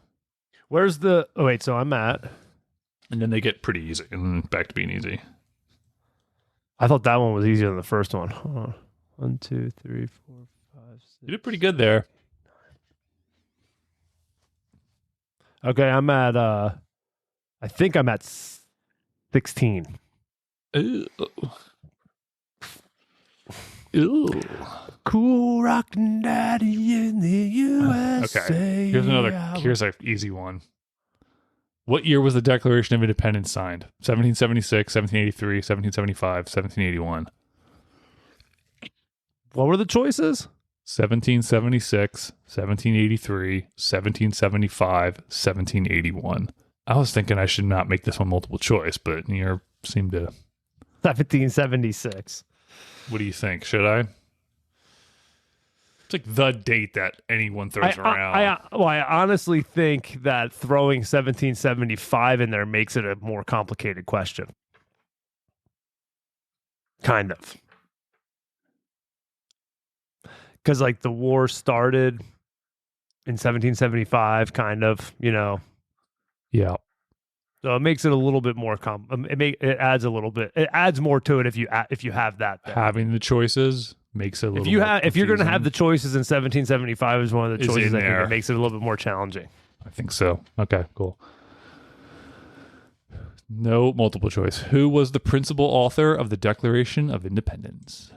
Where's the... Oh, wait. So I'm at... And then they get pretty easy. And then back to being easy. I thought that one was easier than the first one. Hold on. 1, 2, 3, 4, 5, 6. You did pretty good there. Okay, I'm at... I think I'm at 16. Ooh. Ooh. Cool rockin' daddy in the USA. Okay. Here's an easy one. What year was the Declaration of Independence signed? 1776, 1783, 1775, 1781. What were the choices? 1776, 1783, 1775, 1781. I was thinking I should not make this one multiple choice, but you seem to... 1776. What do you think? Should I? like the date that anyone throws around. I honestly think that throwing 1775 in there makes it a more complicated question. Kind of. Because, like, the war started in 1775, kind of, Yeah. So it makes it a little bit more it adds a little bit. It adds more to it if you have that. Then. Having the choices makes it a little. If you're going to have the choices in 1775 is one of the choices. I think it makes it a little bit more challenging. I think so. Okay, cool. No multiple choice. Who was the principal author of the Declaration of Independence?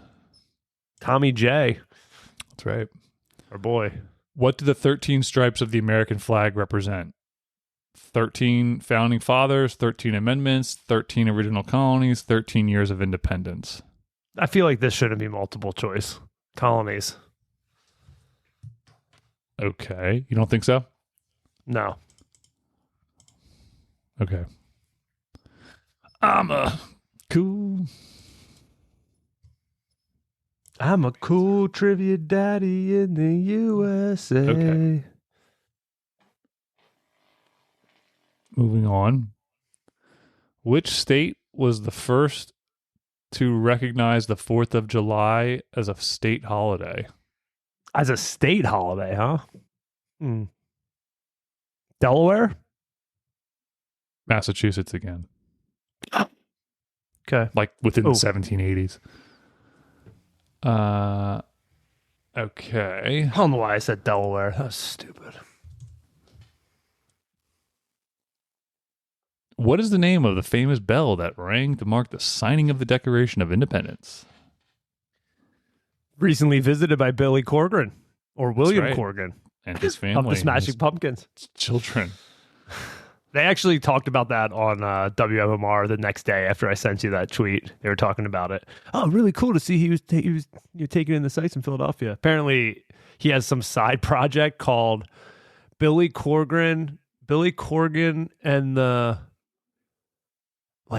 Tommy J. That's right. Our boy. What do the 13 stripes of the American flag represent? 13 founding fathers, 13 amendments, 13 original colonies, 13 years of independence. I feel like this shouldn't be multiple choice. Colonies. Okay. You don't think so? No. Okay. I'm a cool trivia daddy in the USA. Okay. Moving on. Which state was the first to recognize the 4th of July as a state holiday? As a state holiday, huh? Delaware? Massachusetts again. Okay. Like within the 1780s. Okay. I don't know why I said Delaware. That was stupid. What is the name of the famous bell that rang to mark the signing of the Declaration of Independence? Recently visited by Billy Corgan or William Corgan and his family. Of the Smashing Pumpkins. Children. They actually talked about that on WMMR the next day after I sent you that tweet. They were talking about it. Oh, really cool to see he was taking in the sites in Philadelphia. Apparently, he has some side project called Billy Corgan and the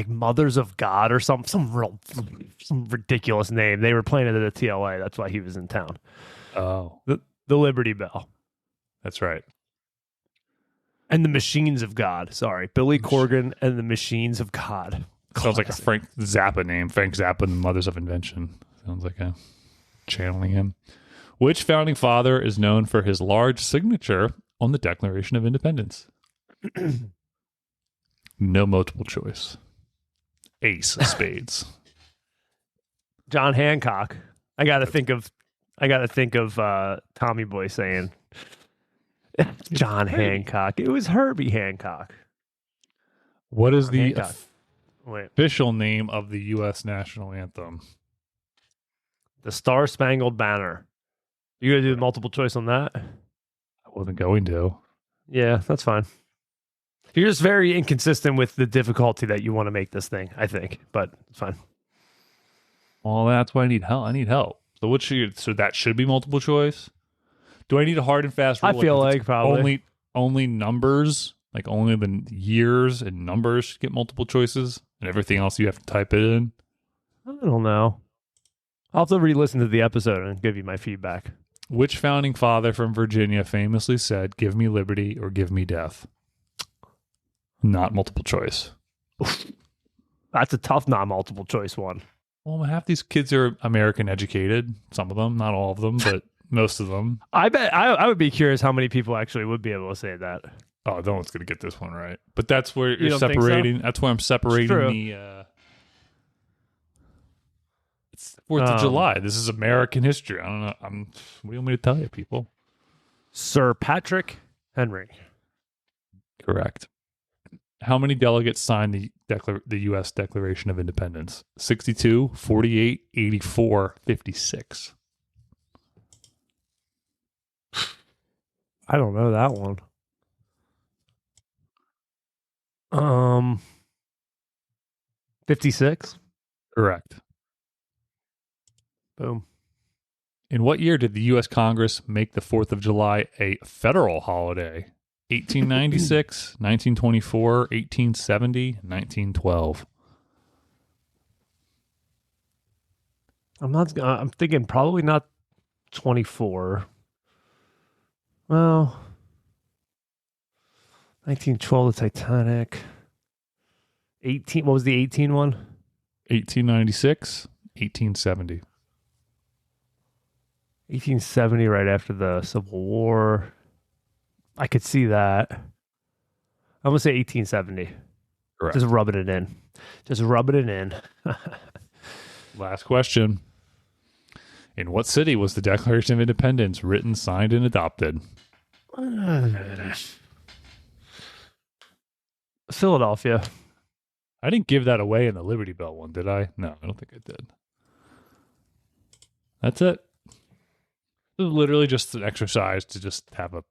Mothers of God or some ridiculous name. They were playing it at the TLA. That's why he was in town. Oh, the Liberty Bell. That's right. And the Machines of God. Sorry. Billy Corgan and the Machines of God. Sounds like a Frank Zappa name. Frank Zappa and the Mothers of Invention. Sounds like a channeling him. Which founding father is known for his large signature on the Declaration of Independence? No multiple choice. Ace of spades. John Hancock. I gotta think of Tommy Boy saying John Hancock. It was Herbie Hancock. What is the official name of the U.S. national anthem? The Star Spangled Banner. You gonna do the multiple choice on that? I wasn't going to. Yeah, that's fine. You're just very inconsistent with the difficulty that you want to make this thing, I think, but it's fine. Well, that's why I need help. So that should be multiple choice. Do I need a hard and fast rule? I feel like probably only numbers, like only the years and numbers should get multiple choices, and everything else you have to type it in. I don't know. I'll have to re-listen to the episode and give you my feedback. Which founding father from Virginia famously said, "Give me liberty or give me death"? Not multiple choice. That's a tough non-multiple choice one. Well, half these kids are American educated. Some of them, not all of them, but most of them. I bet I would be curious how many people actually would be able to say that. Oh, no one's going to get this one right. But that's where you're separating. So? That's where I'm separating the... It's 4th of July. This is American history. I don't know. What do you want me to tell you, people? Sir Patrick Henry. Correct. How many delegates signed the U.S. Declaration of Independence? 62, 48, 84, 56. I don't know that one. 56? Correct. Boom. In what year did the U.S. Congress make the 4th of July a federal holiday? 1896, 1924, 1870, 1912. I'm thinking probably not 24. Well, 1912, the Titanic. 18. What was the 18 one? 1896, 1870. 1870, right after the Civil War. I could see that. I'm gonna say 1870. Correct. Just rubbing it in. Just rubbing it in. Last question. In what city was the Declaration of Independence written, signed, and adopted? Philadelphia. I didn't give that away in the Liberty Bell one, did I? No, I don't think I did. That's it. It was literally just an exercise to just have a... What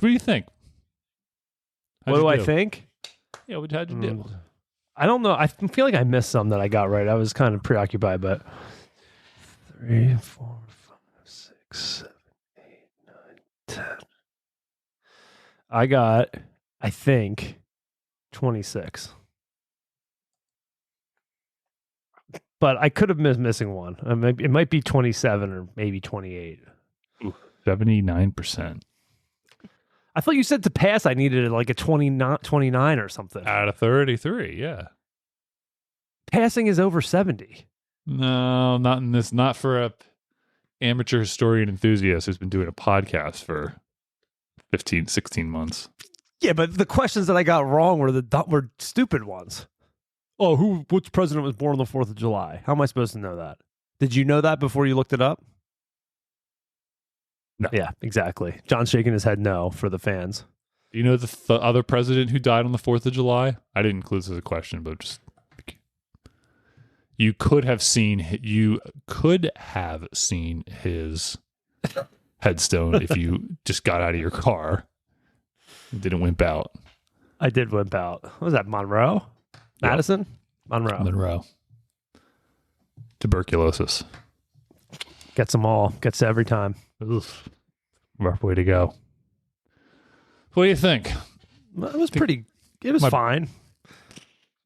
do you think? What do I think? Yeah, how'd you do? I don't know. I feel like I missed some that I got right. I was kind of preoccupied, but 3, 4, 5, 6, 7, 8, 9, 10. I got, I think, 26. But I could have missing one. It might be 27 or maybe 28. Ooh, 79%. I thought you said to pass I needed like a 29 or something. Out of 33, yeah. Passing is over 70. No, not in this. Not for a amateur historian enthusiast who's been doing a podcast for 15, 16 months. Yeah, but the questions that I got wrong were stupid ones. Oh, which president was born on the 4th of July? How am I supposed to know that? Did you know that before you looked it up? No. Yeah, exactly. John's shaking his head no for the fans. Do you know the other president who died on the 4th of July? I didn't include this as a question, but just... You could have seen his headstone if you just got out of your car and didn't wimp out. I did wimp out. What was that, Monroe? Madison? Yep. Monroe. Tuberculosis. Gets them all. Gets to every time. Oof. Rough way to go. What do you think? It was pretty... It was fine.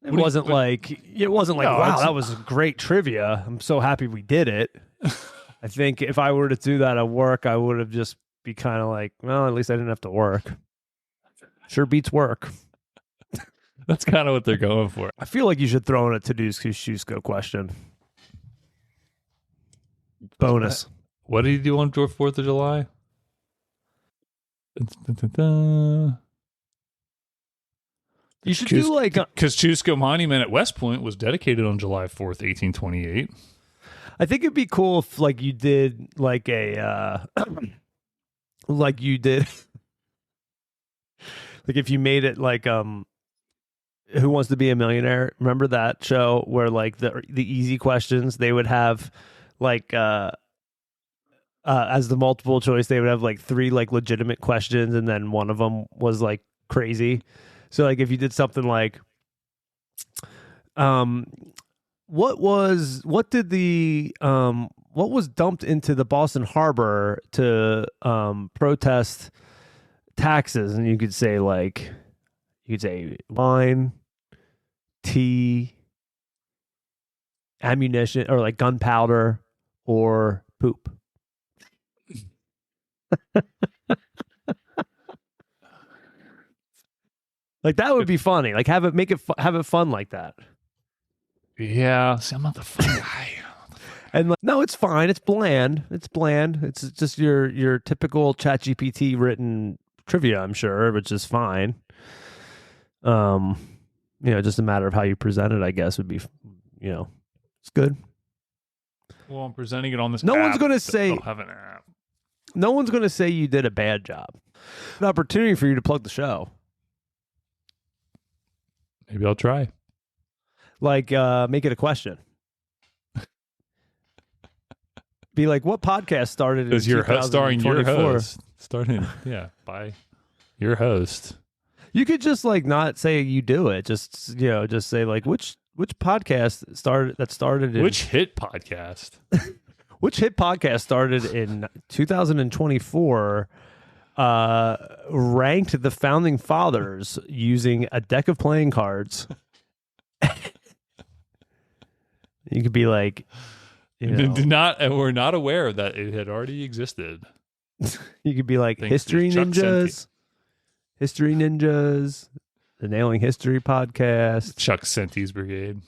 It wasn't like, wow, that was great trivia. I'm so happy we did it. I think if I were to do that at work, I would have just be kind of like, well, at least I didn't have to work. Sure beats work. That's kind of what they're going for. I feel like you should throw in a Tedusco question. Bonus. What did he do on 4th of July? You should do like... Because Chusco Monument at West Point was dedicated on July 4th, 1828. I think it'd be cool if like you did like a... like you did... like if you made it like... Who Wants to Be a Millionaire? Remember that show where like the easy questions, they would have like... as the multiple choice, they would have like 3 like legitimate questions, and then one of them was like crazy. So like if you did something like, what was dumped into the Boston Harbor to protest taxes, and you could say wine, tea, ammunition, or like gunpowder, or poop. Like that would be funny. Like have it fun like that. Yeah, see, I'm not the fun guy. And like, no, it's fine. It's bland. It's just your typical ChatGPT written trivia, I'm sure, which is fine. Just a matter of how you present it, I guess, would be, it's good. Well, I'm presenting it on this. No app, one's gonna say. I don't have an app. No one's gonna say you did a bad job. An opportunity for you to plug the show. Maybe I'll try. Like, make it a question. Be like, what podcast started in your host starring your 2024? host starting by your host. You could just like not say you do it. Just just say like which podcast started in which hit podcast? Which hit podcast started in 2024? Ranked the founding fathers using a deck of playing cards. You could be like, You know, And we're not aware that it had already existed. you could be like Thanks to history Chuck ninjas, the Nailing History podcast. Chuck Senti's Brigade.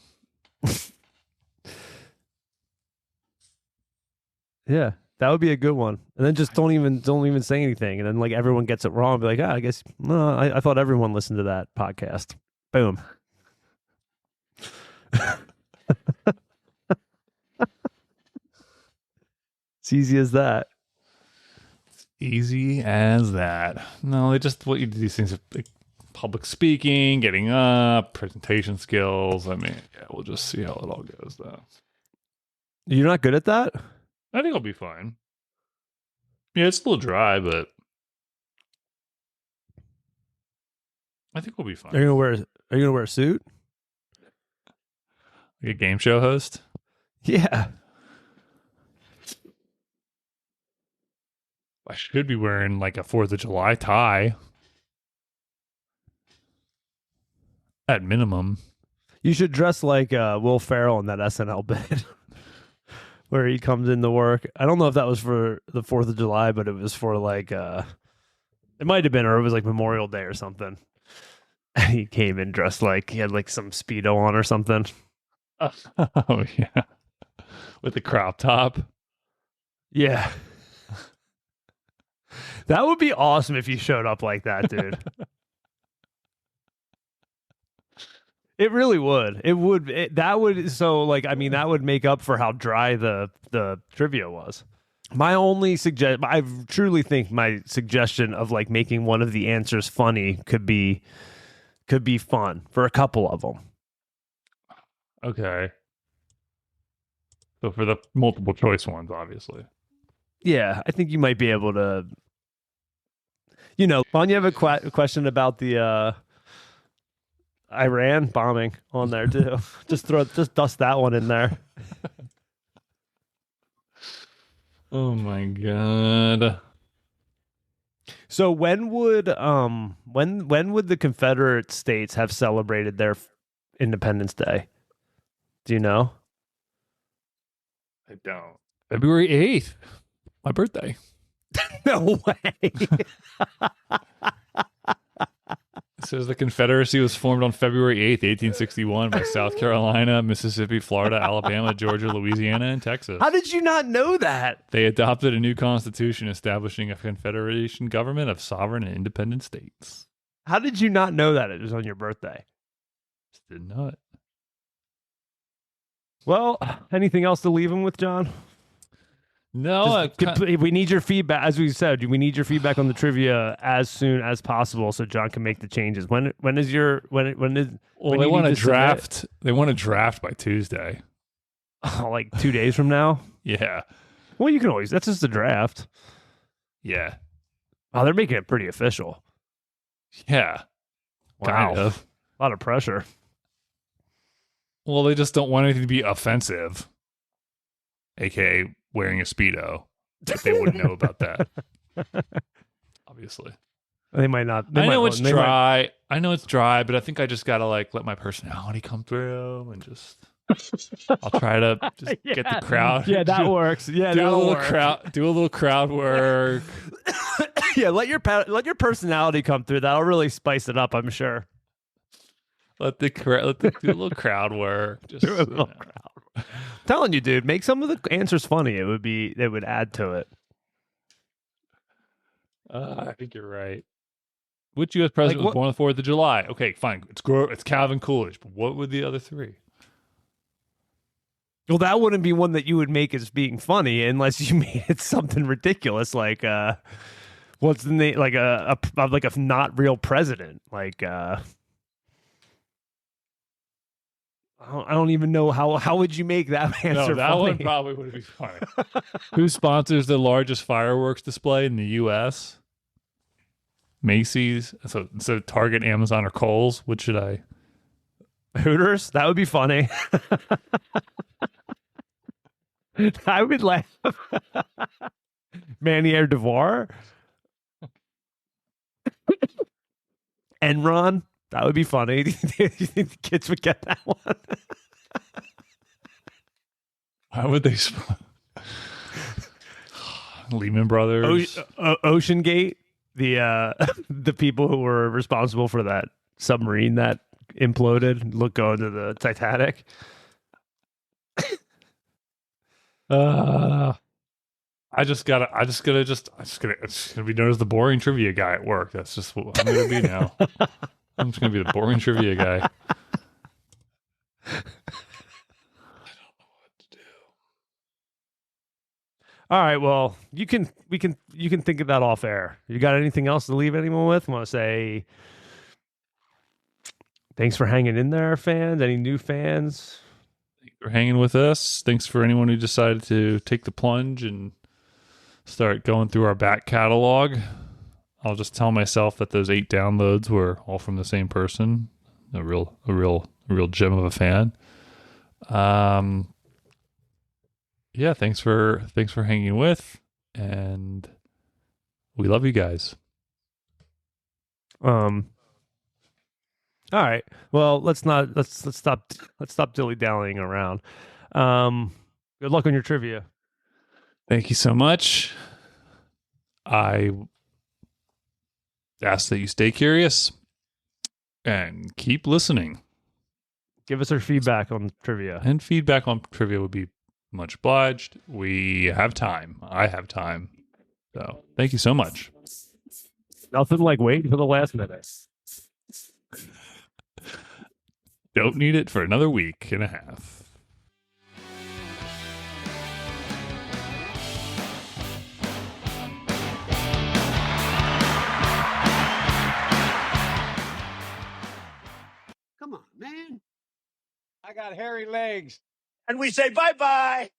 Yeah, that would be a good one. And then just don't even say anything, and then like everyone gets it wrong. Be like, I guess no, I thought everyone listened to that podcast. Boom. It's easy as that. Easy as that. No, they just what you do these things like public speaking, getting up, presentation skills. I mean, yeah, we'll just see how it all goes though. You're not good at that? I think I'll be fine. Yeah, it's a little dry, but I think we'll be fine. Are you gonna wear a suit? Like a game show host? Yeah. I should be wearing like a 4th of July tie. At minimum. You should dress like Will Ferrell in that SNL bit where he comes into work. I don't know if that was for the 4th of July, but it was for like it might have been, or it was like Memorial Day or something. And he came in dressed like he had like some Speedo on or something. Oh yeah. With the crop top. Yeah. That would be awesome if you showed up like that, dude. It really would. It would. That would. So, like, I mean, that would make up for how dry the trivia was. My only I truly think my suggestion of like making one of the answers funny could be fun for a couple of them. Okay. So for the multiple choice ones, obviously. Yeah, I think you might be able to. You know, Vaughn, you have a question about the Iran bombing on there too. just dust that one in there. Oh my god. So when would the Confederate States have celebrated their Independence Day? Do you know? I don't. February 8th. My birthday. No way. It says the Confederacy was formed on February 8th, 1861 by South Carolina, Mississippi, Florida, Alabama, Georgia, Louisiana, and Texas. How did you not know that? They adopted a new constitution establishing a confederation government of sovereign and independent states. How did you not know that it was on your birthday? Just didn't know it. Well, anything else to leave him with, John? No, we need your feedback. As we said, we need your feedback on the trivia as soon as possible so John can make the changes. When is Well, they want to draft. Submit? They want to draft by Tuesday. Oh, like 2 days from now? Yeah. Well, you can always. That's just a draft. Yeah. Oh, they're making it pretty official. Yeah. Wow. Kind of. A lot of pressure. Well, they just don't want anything to be offensive, aka wearing a Speedo. Like they wouldn't know about that. Obviously. They might not. I know it's dry. I know it's dry, but I think I just gotta like let my personality come through and just I'll try to just get the crowd. Yeah, that works. Yeah, do a little work. Do a little crowd work. Yeah, let your personality come through. That'll really spice it up, I'm sure. Do a little crowd work. Just do a little crowd work. I'm telling you, dude, make some of the answers funny. They would add to it. I think you're right. Which U.S. president was born on the 4th of July? Okay, fine. It's Calvin Coolidge. But what were the other three? Well, that wouldn't be one that you would make as being funny unless you made it something ridiculous, like what's the name? Like a not real president. Like I don't even know how would you make that answer. No, that funny? one probably would be funny. Who sponsors the largest fireworks display in the U.S.? Macy's. So Target, Amazon, or Kohl's. What should I? Hooters. That would be funny. I would laugh. Manier Devoir. Enron. That would be funny. Do you think the kids would get that one? Why would they? Lehman Brothers. Ocean Gate, the the people who were responsible for that submarine that imploded, going to the Titanic. It's gonna be known as the boring trivia guy at work. That's just what I'm gonna be now. I'm just gonna be the boring trivia guy. I don't know what to do. All right, well, you can think of that off air. You got anything else to leave anyone with? Want to say thanks for hanging in there, fans? Any new fans? Thanks for hanging with us. Thanks for anyone who decided to take the plunge and start going through our back catalog. I'll just tell myself that those 8 downloads were all from the same person. A real gem of a fan. Yeah, thanks for hanging with, and we love you guys. All right. Well, let's stop dilly-dallying around. Good luck on your trivia. Thank you so much. I ask that you stay curious and keep listening. Give us our feedback on trivia. And feedback on trivia would be much obliged. We have time. I have time. So thank you so much. Nothing like waiting for the last minute. Don't need it for another week and a half. Come on, man. I got hairy legs. And we say bye-bye.